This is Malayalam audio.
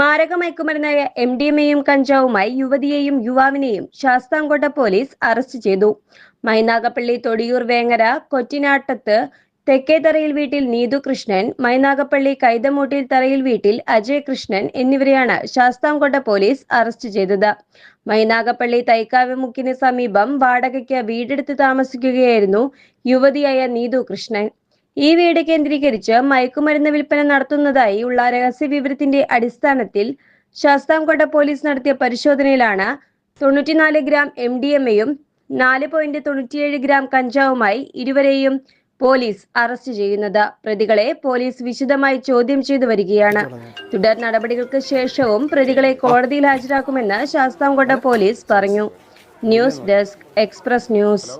മാരക മയക്കുമരുന്നായ MDMAയും കഞ്ചാവുമായി യുവതിയെയും യുവാവിനെയും ശാസ്താംകോട്ട പോലീസ് അറസ്റ്റ് ചെയ്തു. മൈനാഗപ്പള്ളി തൊടിയൂർ വേങ്ങര കൊറ്റിനാട്ടത്ത് തെക്കേതറയിൽ വീട്ടിൽ നീതു കൃഷ്ണൻ, മൈനാഗപ്പള്ളി കൈതമൂട്ടിൽ തറയിൽ വീട്ടിൽ അജയ് കൃഷ്ണൻ എന്നിവരെയാണ് ശാസ്താംകോട്ട പോലീസ് അറസ്റ്റ് ചെയ്തത്. മൈനാഗപ്പള്ളി തൈക്കാവ് മുക്കിന് സമീപം വാടകയ്ക്ക് വീടെടുത്ത് താമസിക്കുകയായിരുന്നു യുവതിയായ നീതു കൃഷ്ണൻ. ഈ വീട് കേന്ദ്രീകരിച്ച് മയക്കുമരുന്ന് വിൽപ്പന നടത്തുന്നതായി ഉള്ള രഹസ്യ വിവരത്തിന്റെ അടിസ്ഥാനത്തിൽ ശാസ്താംകോട്ട പോലീസ് നടത്തിയ പരിശോധനയിലാണ് 94 ഗ്രാം MDMAയും 4.97 ഗ്രാം കഞ്ചാവുമായി ഇരുവരെയും പോലീസ് അറസ്റ്റ് ചെയ്യുന്നത്. പ്രതികളെ പോലീസ് വിശദമായി ചോദ്യം ചെയ്തു വരികയാണ്. തുടർ നടപടികൾക്ക് ശേഷവും പ്രതികളെ കോടതിയിൽ ഹാജരാക്കുമെന്ന് ശാസ്താംകോട്ട പോലീസ് പറഞ്ഞു. News desk, express news.